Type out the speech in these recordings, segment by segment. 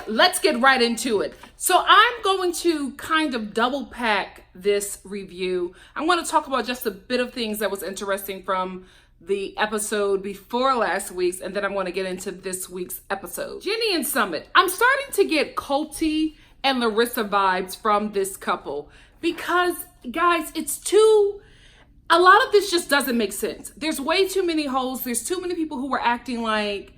let's get right into it. So I'm going to kind of double pack this review. I want to talk about just a bit of things that was interesting from the episode before last week's, and then I want to get into this week's episode. Jenny and Sumit. I'm starting to get Colty and Larissa vibes from this couple because, guys, a lot of this just doesn't make sense. There's way too many hoes. There's too many people who were acting like,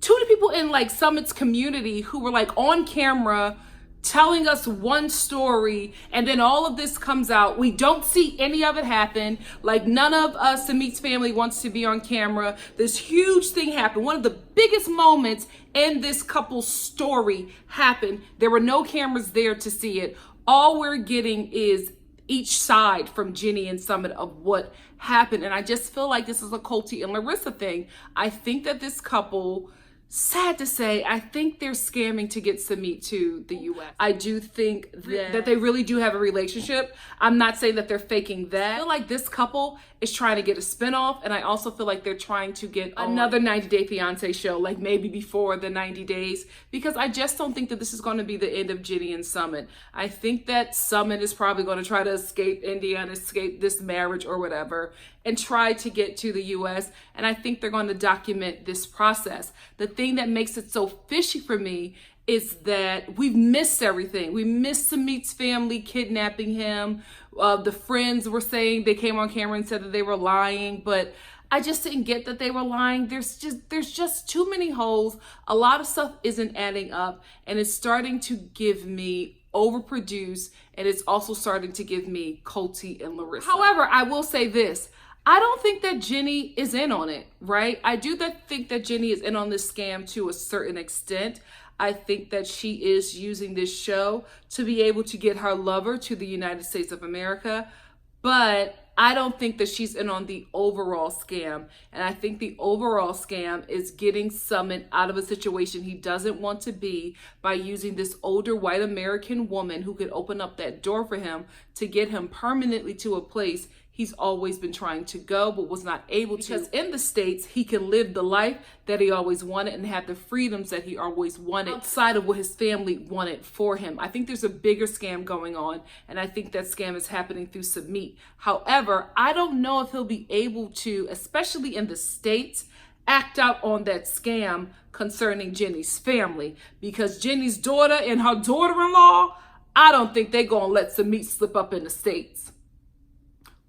too many people in like Summit's community who were like on camera telling us one story, and then all of this comes out. We don't see any of it happen. Like, none of Sumit's family wants to be on camera. This huge thing happened. One of the biggest moments in this couple's story happened. There were no cameras there to see it. All we're getting is each side from Jenny and Sumit of what happened. And I just feel like this is a Colty and Larissa thing. I think that this couple, sad to say, I think they're scamming to get Sumit to the US. I do think that they really do have a relationship. I'm not saying that they're faking that. I feel like this couple is trying to get a spinoff, and I also feel like they're trying to get another 90 Day Fiancé show, like maybe before the 90 days, because I just don't think that this is going to be the end of Jenny and Sumit. I think that Sumit is probably going to try to escape India and escape this marriage or whatever, and try to get to the US, and I think they're going to document this process. The thing that makes it so fishy for me is that we've missed everything. We missed Sumit's family kidnapping him. The friends were saying, they came on camera and said that they were lying, but I just didn't get that they were lying. There's just too many holes. A lot of stuff isn't adding up, and it's starting to give me overproduced, and it's also starting to give me Colty and Larissa. However, I will say this. I don't think that Jenny is in on it, right? I do think that Jenny is in on this scam to a certain extent. I think that she is using this show to be able to get her lover to the United States of America, but I don't think that she's in on the overall scam. And I think the overall scam is getting Sumit out of a situation he doesn't want to be by using this older white American woman who could open up that door for him to get him permanently to a place he's always been trying to go, but was not able to. Because in the States, he can live the life that he always wanted and have the freedoms that he always wanted outside of what his family wanted for him. I think there's a bigger scam going on, and I think that scam is happening through Sumit. However, I don't know if he'll be able to, especially in the States, act out on that scam concerning Jenny's family, because Jenny's daughter and her daughter-in-law, I don't think they're gonna let Sumit slip up in the States.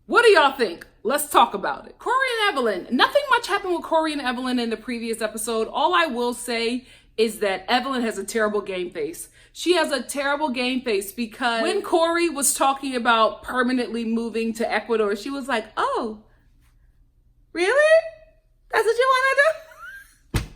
What do y'all think? Let's talk about it. Corey and Evelyn. Nothing much happened with Corey and Evelyn in the previous episode. All I will say is that Evelyn has a terrible game face. She has a terrible game face because when Corey was talking about permanently moving to Ecuador, she was like, oh, really? That's what you want to do?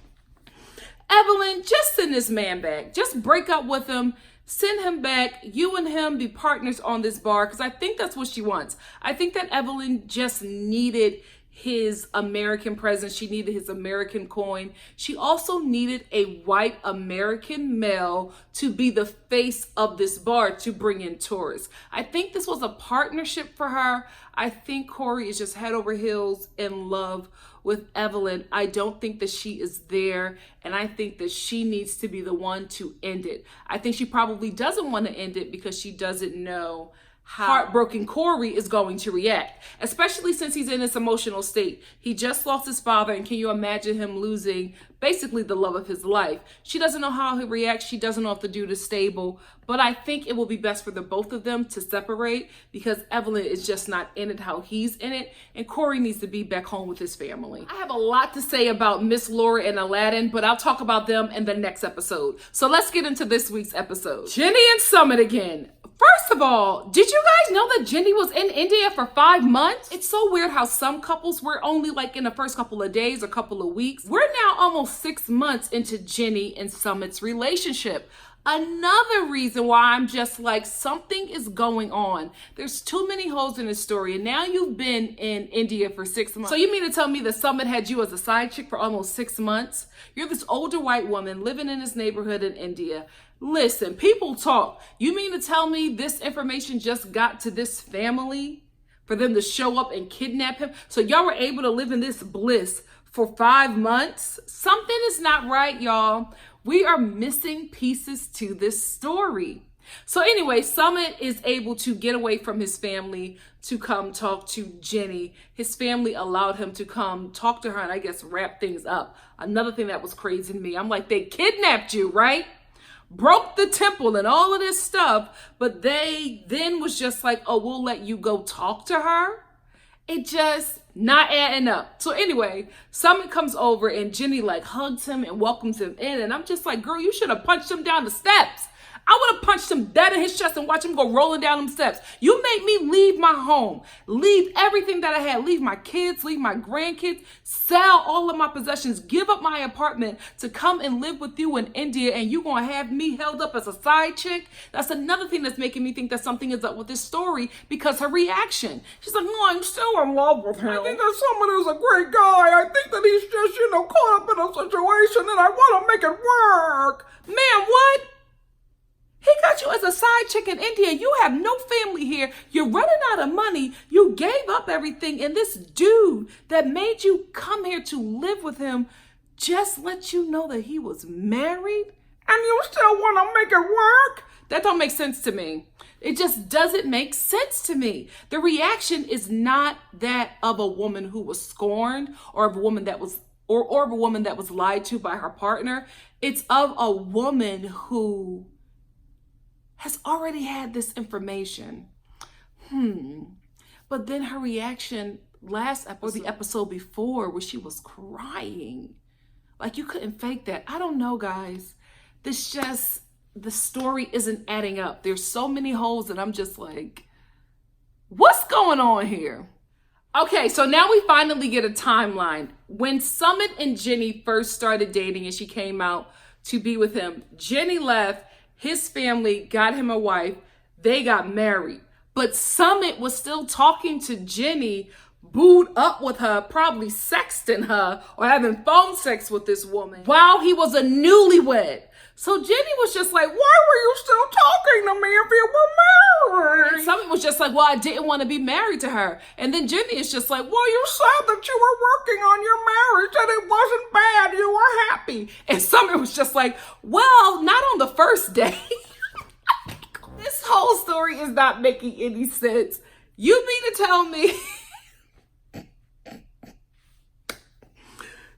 Evelyn, just send this man back. Just break up with him. Send him back. You and him be partners on this bar, because I think that's what she wants. I think that Evelyn just needed his American presence. She needed his American coin. She also needed a white American male to be the face of this bar to bring in tourists. I think this was a partnership for her. I think Corey is just head over heels in love with Evelyn. I don't think that she is there, and I think that she needs to be the one to end it. I think she probably doesn't want to end it because she doesn't know how heartbroken Corey is going to react, especially since he's in this emotional state. He just lost his father, and can you imagine him losing basically the love of his life? She doesn't know how he reacts. She doesn't know if the dude is stable, but I think it will be best for the both of them to separate, because Evelyn is just not in it how he's in it, and Corey needs to be back home with his family. I have a lot to say about Miss Laura and Aladdin, but I'll talk about them in the next episode. So let's get into this week's episode. Jenny and Sumit again. First of all, did you guys know that Jenny was in India for 5 months? It's so weird how some couples were only like in the first couple of days or couple of weeks. We're now almost 6 months into Jenny and Sumit's relationship. Another reason why I'm just like, something is going on. There's too many holes in this story, and now you've been in India for 6 months. So you mean to tell me that Sumit had you as a side chick for almost 6 months? You're this older white woman living in this neighborhood in India. Listen, people talk. You mean to tell me this information just got to this family for them to show up and kidnap him? So y'all were able to live in this bliss for 5 months? Something is not right, y'all. We are missing pieces to this story. So anyway, Sumit is able to get away from his family to come talk to Jenny. His family allowed him to come talk to her and I guess wrap things up. Another thing that was crazy to me, I'm like, they kidnapped you, right? Broke the temple and all of this stuff, but they then was just like, oh, we'll let you go talk to her. It just not adding up. So anyway, Sumit comes over and Jenny like hugs him and welcomes him in. And I'm just like, girl, you should have punched him down the steps. I would have punched him dead in his chest and watched him go rolling down them steps. You made me leave my home, leave everything that I had, leave my kids, leave my grandkids, sell all of my possessions, give up my apartment to come and live with you in India, and you gonna have me held up as a side chick? That's another thing that's making me think that something is up with this story, because her reaction. She's like, no, I'm still in love with him. I think that someone is a great guy. I think that he's just, caught up in a situation and I want to make it work. Man, what? He got you as a side chick in India. You have no family here. You're running out of money. You gave up everything. And this dude that made you come here to live with him just let you know that he was married. And you still want to make it work? That don't make sense to me. It just doesn't make sense to me. The reaction is not that of a woman who was scorned or of a woman that was or of a woman that was lied to by her partner. It's of a woman who has already had this information. But then her reaction last episode, or the episode before, where she was crying. Like, you couldn't fake that. I don't know, guys. The story isn't adding up. There's so many holes that I'm just like, what's going on here? Okay, so now we finally get a timeline. When Sumit and Jenny first started dating and she came out to be with him, Jenny left. His family got him a wife. They got married. But Sumit was still talking to Jenny, booed up with her, probably sexting her or having phone sex with this woman while he was a newlywed. So Jenny was just like, why were you still talking to me if you were married? And Sumit was just like, well, I didn't want to be married to her. And then Jenny is just like, well, you said that you were working on your marriage and it wasn't bad. You were happy. And Sumit was just like, well, not on the first day. This whole story is not making any sense. You mean to tell me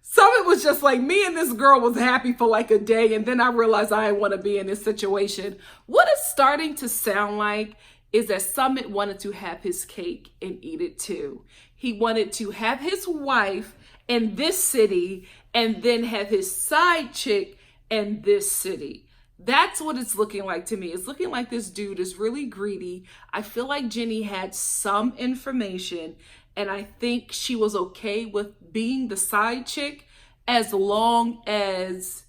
Sumit was just like, me and this girl was happy for like a day, and then I realized I didn't want to be in this situation. What it's starting to sound like is that Sumit wanted to have his cake and eat it too. He wanted to have his wife in this city and then have his side chick in this city. That's what it's looking like to me. It's looking like this dude is really greedy. I feel like Jenny had some information, and I think she was okay with being the side chick as long as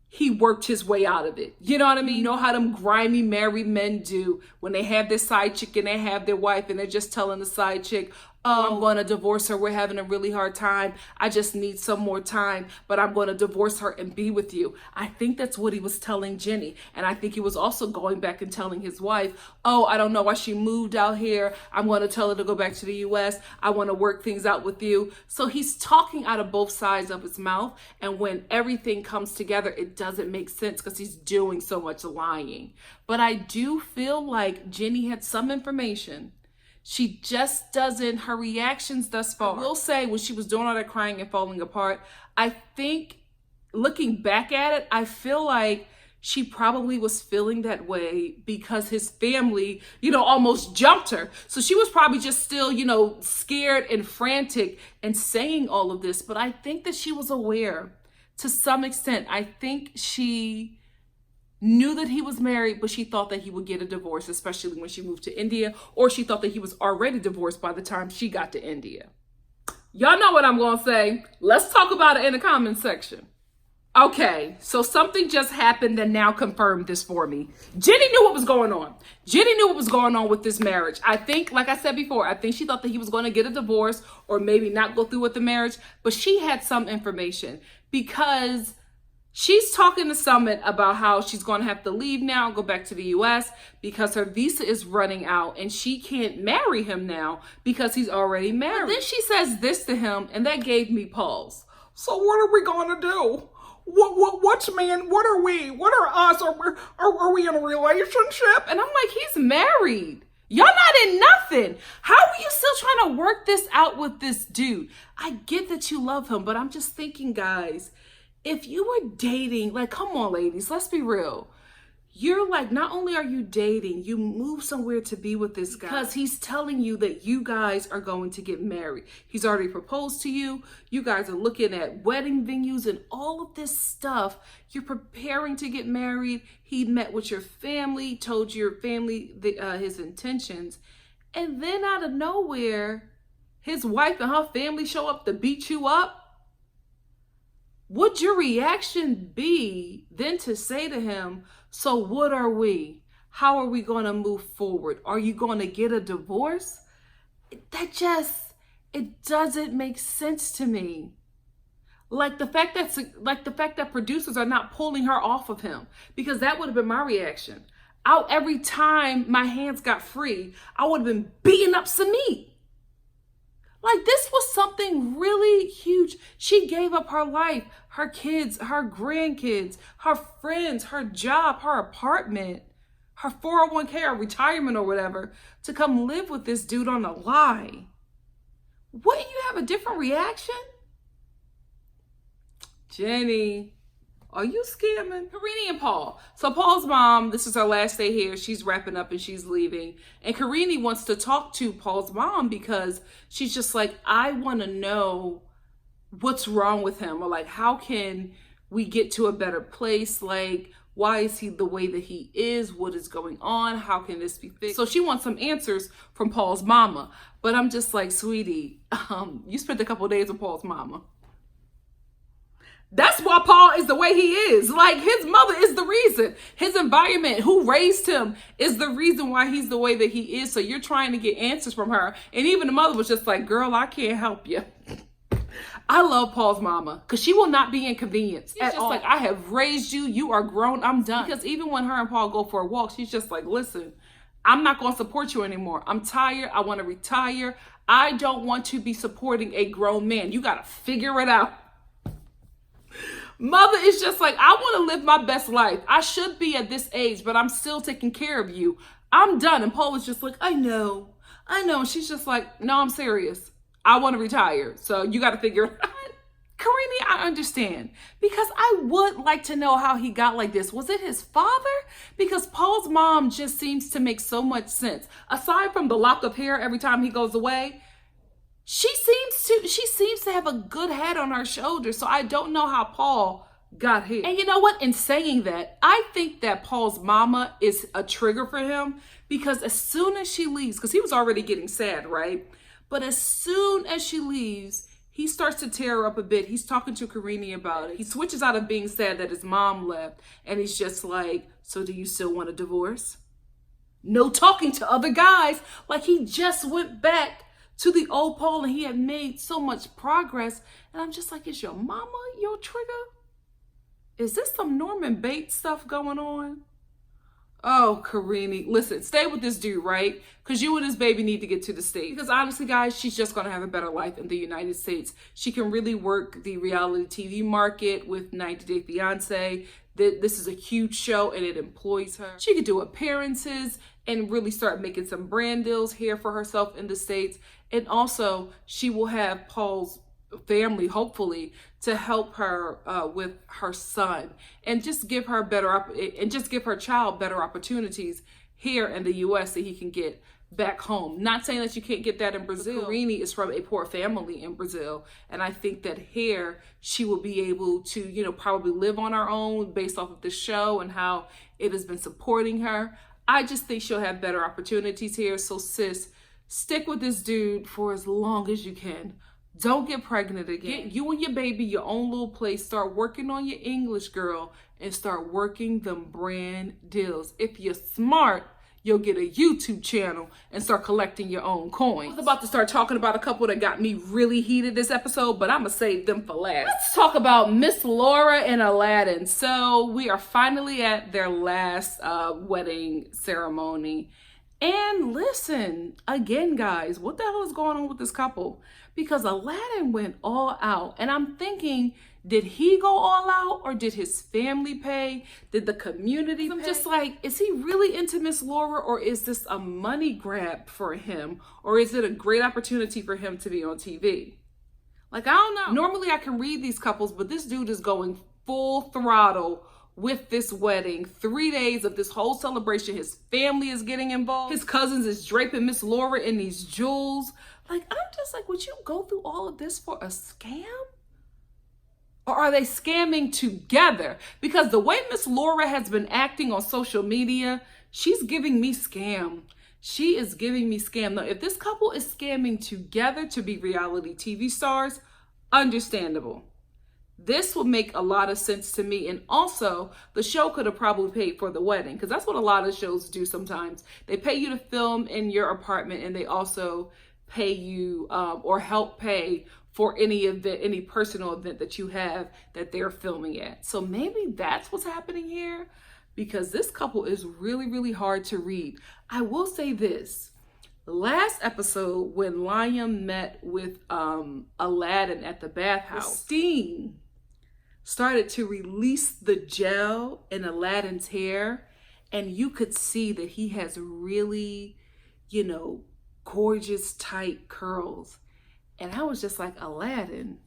he worked his way out of it. You know what I mean? You know how them grimy married men do when they have their side chick and they have their wife and they're just telling the side chick, oh, I'm going to divorce her. We're having a really hard time. I just need some more time, but I'm going to divorce her and be with you. I think that's what he was telling Jenny. And I think he was also going back and telling his wife, oh, I don't know why she moved out here. I'm going to tell her to go back to the US. I want to work things out with you. So he's talking out of both sides of his mouth. And when everything comes together, it doesn't make sense because he's doing so much lying. But I do feel like Jenny had some information. She just doesn't, her reactions thus far. I will say, when she was doing all that crying and falling apart, I think, looking back at it, I feel like she probably was feeling that way because his family, almost jumped her. So she was probably just still, scared and frantic and saying all of this. But I think that she was aware to some extent. I think she knew that he was married, but she thought that he would get a divorce, especially when she moved to India, or she thought that he was already divorced by the time she got to India. Y'all know what I'm going to say. Let's talk about it in the comment section. Okay, so something just happened that now confirmed this for me. Jenny knew what was going on. Jenny knew what was going on with this marriage. I think, like I said before, I think she thought that he was going to get a divorce or maybe not go through with the marriage, but she had some information because she's talking to Sumit about how she's going to have to leave now, go back to the US because her visa is running out and she can't marry him now because he's already married. But then she says this to him, and that gave me pause. So what are we going to do? What's man? What are we? What are us? Are we in a relationship? And I'm like, he's married. Y'all not in nothing. How are you still trying to work this out with this dude? I get that you love him, but I'm just thinking, guys, if you were dating, like, come on, ladies, let's be real. You're like, not only are you dating, you move somewhere to be with this guy because he's telling you that you guys are going to get married. He's already proposed to you. You guys are looking at wedding venues and all of this stuff. You're preparing to get married. He met with your family, told your family his intentions. And then out of nowhere, his wife and her family show up to beat you up. Would your reaction be then to say to him, so what are we? How are we going to move forward? Are you going to get a divorce? It doesn't make sense to me. Like the fact that producers are not pulling her off of him, because that would have been my reaction. Every time my hands got free, I would have been beating up Sumit. Like, this was something really huge. She gave up her life, her kids, her grandkids, her friends, her job, her apartment, her 401k or retirement or whatever to come live with this dude on a lie. Wouldn't you have a different reaction? Jenny, are you scamming? Karine and Paul. So Paul's mom, this is her last day here. She's wrapping up and she's leaving. And Karine wants to talk to Paul's mom because she's just like, I want to know what's wrong with him. Or like, how can we get to a better place? Like, why is he the way that he is? What is going on? How can this be fixed? So she wants some answers from Paul's mama. But I'm just like, sweetie, you spent a couple of days with Paul's mama. That's why Paul is the way he is. Like, his mother is the reason. His environment, who raised him, is the reason why he's the way that he is. So you're trying to get answers from her. And even the mother was just like, girl, I can't help you. I love Paul's mama because she will not be inconvenienced at all. Like, I have raised you. You are grown. I'm done. Because even when her and Paul go for a walk, she's just like, listen, I'm not going to support you anymore. I'm tired. I want to retire. I don't want to be supporting a grown man. You got to figure it out. Mother is just like, I want to live my best life. I should be at this age, but I'm still taking care of you. I'm done. And Paul is just like, I know. And she's just like, no, I'm serious. I want to retire. So you got to figure it out. Karine, I understand. Because I would like to know how he got like this. Was it his father? Because Paul's mom just seems to make so much sense. Aside from the lock of hair every time he goes away, she seems to have a good head on her shoulders. So I don't know how Paul got here. And you know what? In saying that, I think that Paul's mama is a trigger for him because as soon as she leaves, because he was already getting sad, right? But as soon as she leaves, he starts to tear her up a bit. He's talking to Karine about it. He switches out of being sad that his mom left. And he's just like, so do you still want a divorce? No talking to other guys. Like, he just went back to the old Paul and he had made so much progress. And I'm just like, is your mama your trigger? Is this some Norman Bates stuff going on? Oh, Karine, listen, stay with this dude, right? Because you and his baby need to get to the States. Because honestly, guys, she's just going to have a better life in the United States. She can really work the reality TV market with 90 Day Fiancé. This is a huge show and it employs her. She could do appearances and really start making some brand deals here for herself in the States. And also, she will have Paul's family, hopefully, to help her with her son and just give her give her child better opportunities here in the U.S. that he can get back home. Not saying that you can't get that in Brazil. Karine is from a poor family in Brazil, and I think that here she will be able to, probably live on her own based off of the show and how it has been supporting her. I just think she'll have better opportunities here. So sis, stick with this dude for as long as you can. Don't get pregnant again. Get you and your baby your own little place. Start working on your English, girl, and start working them brand deals. If you're smart, you'll get a YouTube channel and start collecting your own coins. I was about to start talking about a couple that got me really heated this episode, but I'm gonna save them for last. Let's talk about Miss Laura and Aladdin. So we are finally at their last wedding ceremony. And listen, again, guys, what the hell is going on with this couple? Because Aladdin went all out. And I'm thinking, Did he go all out or did his family pay? Did the community pay? I'm just like, is he really into Miss Laura or is this a money grab for him? Or is it a great opportunity for him to be on TV? Like, I don't know. Normally I can read these couples, but this dude is going full throttle with this wedding. 3 days of this whole celebration. His family is getting involved. His cousins is draping Miss Laura in these jewels. Like, I'm just like, would you go through all of this for a scam? Or are they scamming together? Because the way Miss Laura has been acting on social media, she's giving me scam. She is giving me scam. Now, if this couple is scamming together to be reality TV stars, understandable. This would make a lot of sense to me. And also, the show could have probably paid for the wedding, because that's what a lot of shows do sometimes. They pay you to film in your apartment, and they also pay you or help pay for any event, any personal event that you have that they're filming at. So maybe that's what's happening here, because this couple is really, really hard to read. I will say this. Last episode, when Liam met with Aladdin at the bathhouse, steam started to release the gel in Aladdin's hair, and you could see that he has really, gorgeous, tight curls. And I was just like, Aladdin,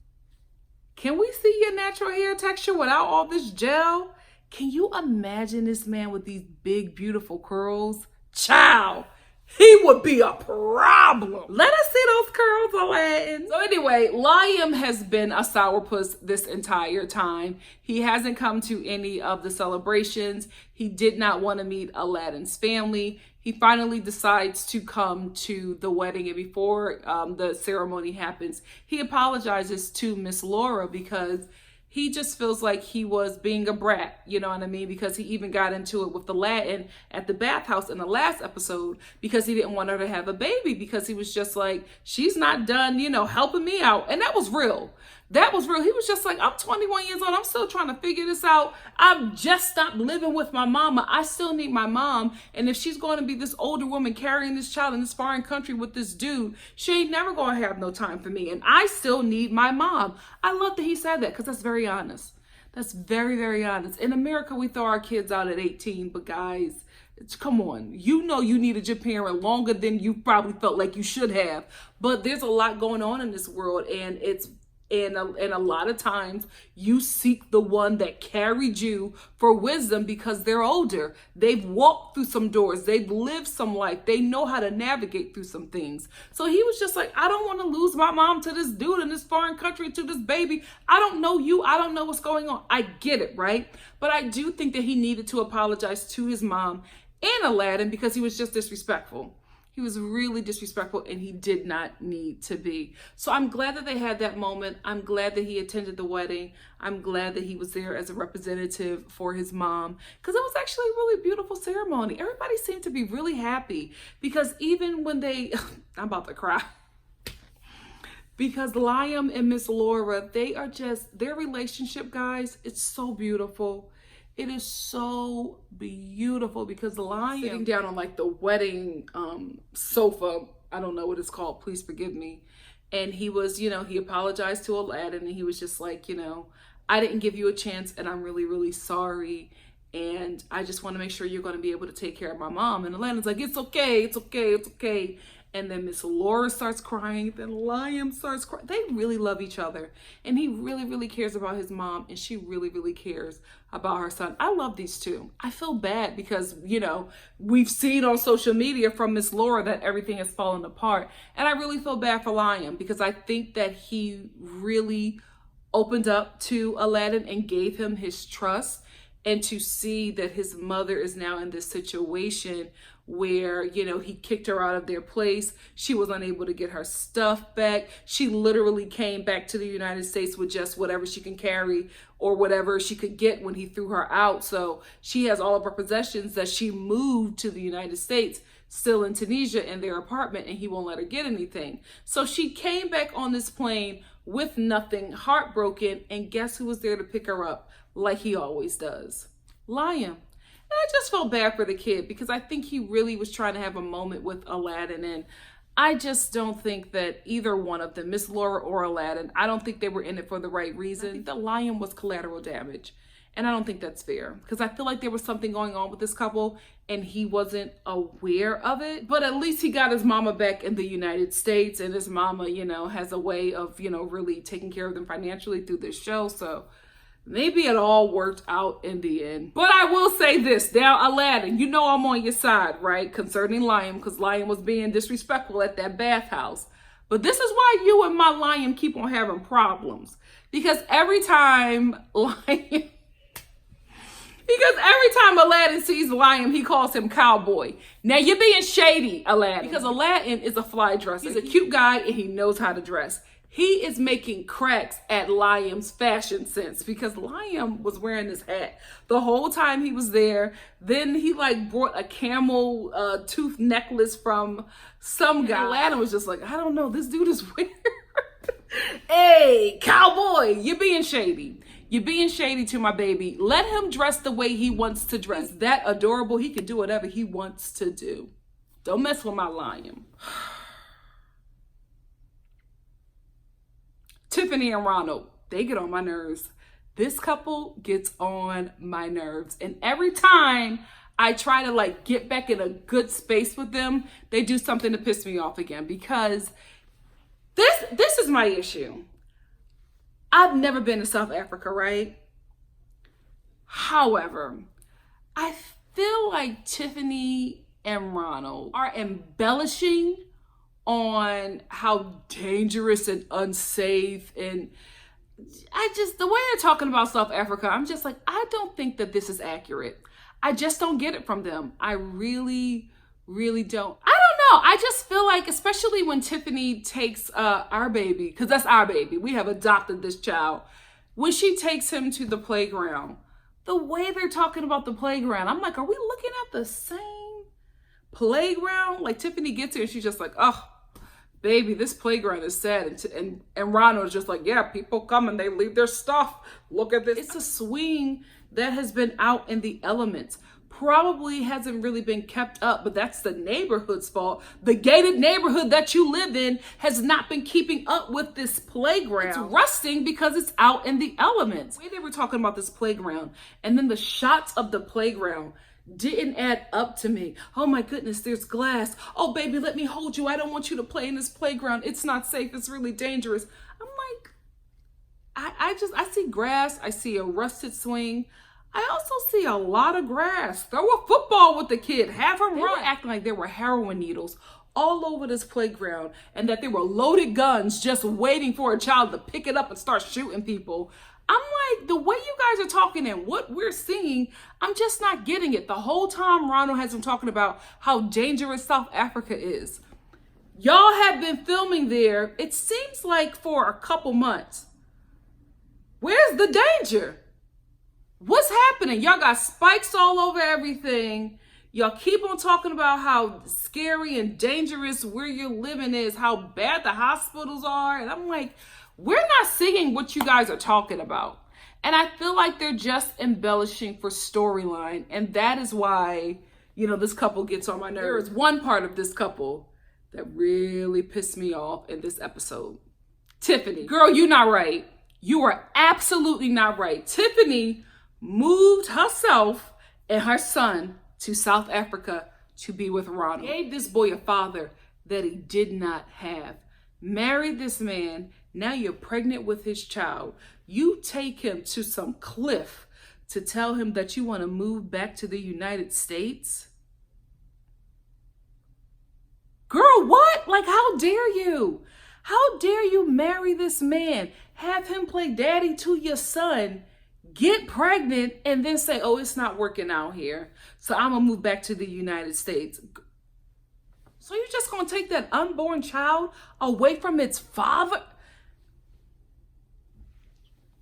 can we see your natural hair texture without all this gel? Can you imagine this man with these big, beautiful curls? Child, he would be a problem. Let us see those curls, Aladdin. So anyway, Liam has been a sourpuss this entire time. He hasn't come to any of the celebrations. He did not want to meet Aladdin's family. He finally decides to come to the wedding, and before the ceremony happens, he apologizes to Miss Laura because he just feels like he was being a brat, you know what I mean? Because he even got into it with Aladdin at the bathhouse in the last episode because he didn't want her to have a baby, because he was just like, she's not done, helping me out. And that was real. That was real. He was just like, I'm 21 years old. I'm still trying to figure this out. I've just stopped living with my mama. I still need my mom. And if she's going to be this older woman carrying this child in this foreign country with this dude, she ain't never going to have no time for me. And I still need my mom. I love that he said that, because that's very honest. That's very, very honest. In America, we throw our kids out at 18. But guys, come on. You needed your parent longer than you probably felt like you should have. But there's a lot going on in this world, and And a lot of times you seek the one that carried you for wisdom because they're older. They've walked through some doors. They've lived some life. They know how to navigate through some things. So he was just like, I don't want to lose my mom to this dude in this foreign country, to this baby. I don't know you. I don't know what's going on. I get it, right? But I do think that he needed to apologize to his mom and Aladdin because he was just disrespectful. He was really disrespectful, and he did not need to be. So I'm glad that they had that moment. I'm glad that he attended the wedding. I'm glad that he was there as a representative for his mom, because it was actually a really beautiful ceremony. Everybody seemed to be really happy, because even when they, I'm about to cry. Because Liam and Miss Laura, they are just, their relationship, guys, it's so beautiful. It is so beautiful, because Liam sitting down on like the wedding sofa, I don't know what it's called, please forgive me. And he was, he apologized to Aladdin, and he was just like, I didn't give you a chance, and I'm really, really sorry. And I just want to make sure you're going to be able to take care of my mom. And Aladdin's like, it's okay, it's okay, it's okay. And then Miss Laura starts crying. Then Liam starts crying. They really love each other. And he really, really cares about his mom. And she really, really cares about her son. I love these two. I feel bad because, we've seen on social media from Miss Laura that everything has fallen apart. And I really feel bad for Liam, because I think that he really opened up to Aladdin and gave him his trust. And to see that his mother is now in this situation where, he kicked her out of their place. She was unable to get her stuff back. She literally came back to the United States with just whatever she can carry or whatever she could get when he threw her out. So she has all of her possessions that she moved to the United States, still in Tunisia in their apartment, and he won't let her get anything. So she came back on this plane with nothing, heartbroken, and guess who was there to pick her up like he always does? Liam. And I just felt bad for the kid, because I think he really was trying to have a moment with Aladdin, and I just don't think that either one of them, Miss Laura or Aladdin, I don't think they were in it for the right reason. I think the lion was collateral damage. And I don't think that's fair because I feel like there was something going on with this couple and he wasn't aware of it. But at least he got his mama back in the United States, and his mama, has a way of, really taking care of them financially through this show. So maybe it all worked out in the end. But I will say this, now Aladdin, I'm on your side, right? Concerning Lion, because Lion was being disrespectful at that bathhouse. But this is why you and my Lion keep on having problems. Because every time Aladdin sees Lion, he calls him cowboy. Now you're being shady, Aladdin, because Aladdin is a fly dresser. He's a cute guy and he knows how to dress. He is making cracks at Lion's fashion sense because Lion was wearing this hat the whole time he was there. Then he brought a camel tooth necklace from some guy. And Aladdin was just like, I don't know, this dude is weird. Hey, cowboy, you're being shady. You're being shady to my baby. Let him dress the way he wants to dress. He's that adorable. He can do whatever he wants to do. Don't mess with my Lion. Tiffany and Ronald, they get on my nerves. This couple gets on my nerves. And every time I try to get back in a good space with them, they do something to piss me off again, because this is my issue. I've never been to South Africa, right? However, I feel like Tiffany and Ronald are embellishing on how dangerous and unsafe, and the way they're talking about South Africa, I'm just like, I don't think that this is accurate. I just don't get it from them. I really don't. I don't know. I just feel like, especially when Tiffany takes our baby, because that's our baby. We have adopted this child. When she takes him to the playground, the way they're talking about the playground, I'm like, are we looking at the same playground? Tiffany gets here and she's just like, oh, baby, this playground is sad. And Ronald's just like, yeah, people come and they leave their stuff. Look at this. It's a swing that has been out in the elements. Probably hasn't really been kept up, but that's the neighborhood's fault. The gated neighborhood that you live in has not been keeping up with this playground. It's rusting because it's out in the elements. The way they were talking about this playground, and then the shots of the playground didn't add up to me. Oh my goodness, there's glass. Oh baby, let me hold you. I don't want you to play in this playground. It's not safe. It's really dangerous. I'm like, I see grass. I see a rusted swing. I also see a lot of grass. Throw a football with the kid. Have him run. They were acting like there were heroin needles all over this playground and that there were loaded guns just waiting for a child to pick it up and start shooting people. I'm like, the way you guys are talking and what we're seeing, I'm just not getting it. The whole time Ronald has been talking about how dangerous South Africa is. Y'all have been filming there, it seems like, for a couple months. Where's the danger? What's happening? Y'all got spikes all over everything. Y'all keep on talking about how scary and dangerous where you're living is, how bad the hospitals are. And I'm like, we're not seeing what you guys are talking about. And I feel like they're just embellishing for storyline. And that is why, this couple gets on my nerves. There is one part of this couple that really pissed me off in this episode. Tiffany. Girl, you're not right. You are absolutely not right. Tiffany moved herself and her son to South Africa to be with Ronald. Gave this boy a father that he did not have. Married this man. Now you're pregnant with his child. You take him to some cliff to tell him that you want to move back to the United States? Girl, what? How dare you? How dare you marry this man? Have him play daddy to your son, get pregnant, and then say, oh, it's not working out here, so I'm going to move back to the United States. So you're just going to take that unborn child away from its father?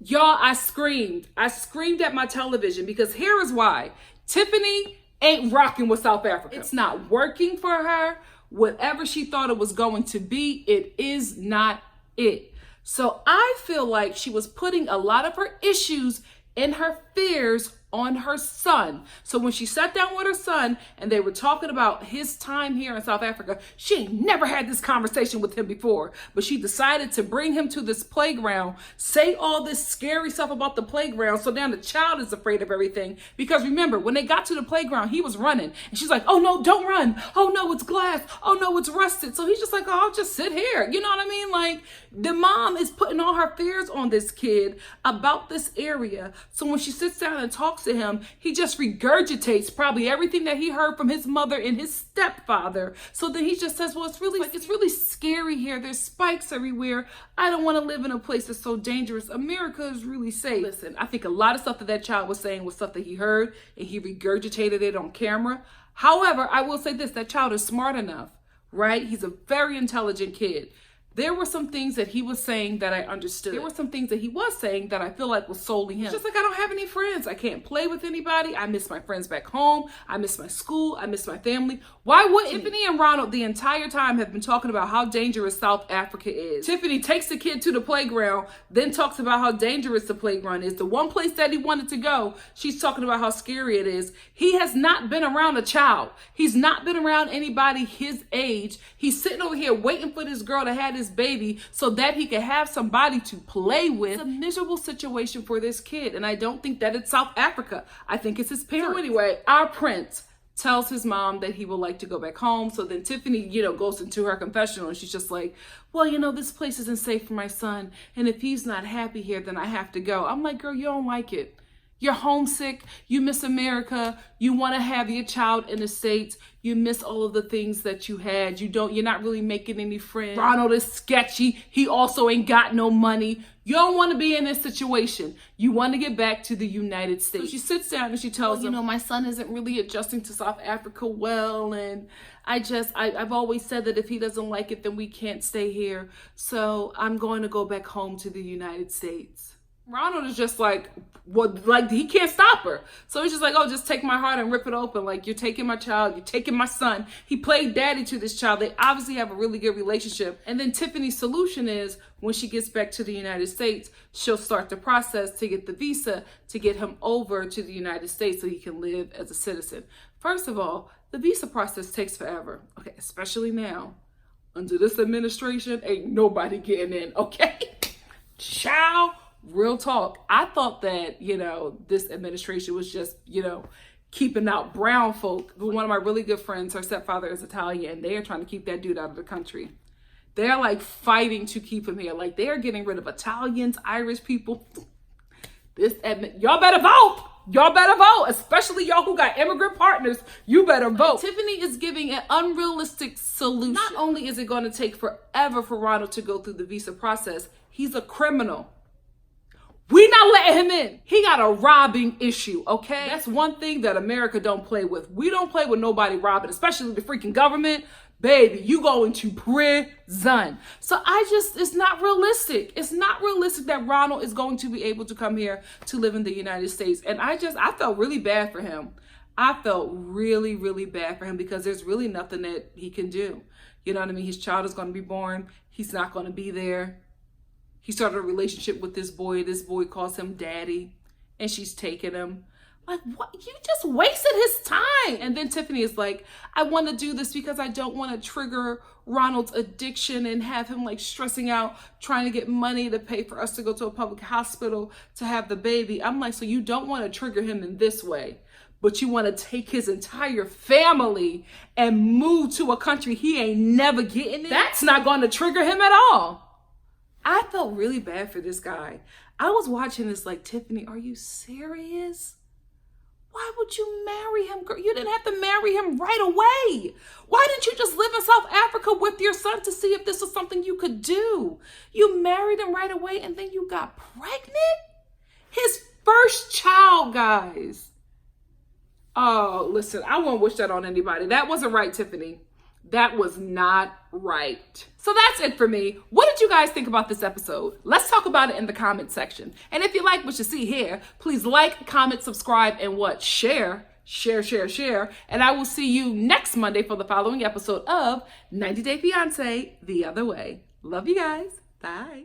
Y'all, I screamed. I screamed at my television because here is why. Tiffany ain't rocking with South Africa. It's not working for her. Whatever she thought it was going to be, it is not it. So I feel like she was putting a lot of her issues and her fears on her son. So when she sat down with her son and they were talking about his time here in South Africa, she ain't never had this conversation with him before, but she decided to bring him to this playground, say all this scary stuff about the playground. So now the child is afraid of everything, because remember, when they got to the playground, he was running and she's like, oh no, don't run. Oh no, it's glass. Oh no, it's rusted. So he's just like, oh, I'll just sit here. You know what I mean? Like, the mom is putting all her fears on this kid about this area. So when she sits down and talks to him, he just regurgitates probably everything that he heard from his mother and his stepfather. So then he just says, well, it's really scary here. There's spikes everywhere. I don't want to live in a place that's so dangerous. America is really safe. Listen, I think a lot of stuff that child was saying was stuff that he heard and he regurgitated it on camera. However, I will say this, that child is smart enough, right? He's a very intelligent kid. There were some things that he was saying that I understood. There were some things that he was saying that I feel like was solely him. It's just like, I don't have any friends. I can't play with anybody. I miss my friends back home. I miss my school. I miss my family. Why would Tiffany and Ronald the entire time have been talking about how dangerous South Africa is? Tiffany takes the kid to the playground, then talks about how dangerous the playground is. The one place that he wanted to go, she's talking about how scary it is. He has not been around a child. He's not been around anybody his age. He's sitting over here waiting for this girl to have this baby so that he can have somebody to play with. It's a miserable situation for this kid, and I don't think that it's South Africa. I think it's his parents. So anyway, our prince tells his mom that he would like to go back home. So then Tiffany, goes into her confessional and she's just like, well, this place isn't safe for my son, and if he's not happy here, then I have to go. I'm like, girl, you don't like it. You're homesick. You miss America. You want to have your child in the States. You miss all of the things that you had. You're not really making any friends. Ronald is sketchy. He also ain't got no money. You don't want to be in this situation. You want to get back to the United States. So she sits down and she tells him, my son isn't really adjusting to South Africa well. And I've always said that if he doesn't like it, then we can't stay here. So I'm going to go back home to the United States. Ronald is just like, he can't stop her. So he's just like, oh, just take my heart and rip it open. Like, you're taking my child, you're taking my son. He played daddy to this child. They obviously have a really good relationship. And then Tiffany's solution is, when she gets back to the United States, she'll start the process to get the visa to get him over to the United States so he can live as a citizen. First of all, the visa process takes forever. Okay, especially now. Under this administration, ain't nobody getting in, okay? Ciao. Real talk. I thought that, this administration was just, keeping out brown folk. But one of my really good friends, her stepfather is Italian, and they are trying to keep that dude out of the country. They're like fighting to keep him here. Like, they are getting rid of Italians, Irish people. Y'all better vote. Y'all better vote, especially y'all who got immigrant partners. You better vote. Tiffany is giving an unrealistic solution. Not only is it going to take forever for Ronald to go through the visa process, he's a criminal. We not letting him in. He got a robbing issue, okay? That's one thing that America don't play with. We don't play with nobody robbing, especially the freaking government. Baby, you going to prison. So it's not realistic. It's not realistic that Ronald is going to be able to come here to live in the United States. And I felt really bad for him. I felt really, really bad for him, because there's really nothing that he can do. You know what I mean? His child is going to be born. He's not going to be there. He started a relationship with this boy. This boy calls him daddy, and she's taking him. Like, what? You just wasted his time. And then Tiffany is like, I want to do this because I don't want to trigger Ronald's addiction and have him like stressing out, trying to get money to pay for us to go to a public hospital to have the baby. I'm like, so you don't want to trigger him in this way, but you want to take his entire family and move to a country he ain't never getting in? That's not going to trigger him at all. I felt really bad for this guy. I was watching this like, Tiffany, are you serious? Why would you marry him, girl? You didn't have to marry him right away. Why didn't you just live in South Africa with your son to see if this was something you could do? You married him right away and then you got pregnant? His first child, guys. Oh, listen, I won't wish that on anybody. That wasn't right, Tiffany. That was not right. So that's it for me. What did you guys think about this episode? Let's talk about it in the comment section. And if you like what you see here, please like, comment, subscribe, and share. And I will see you next Monday for the following episode of 90 Day Fiancé, The Other Way. Love you guys. Bye.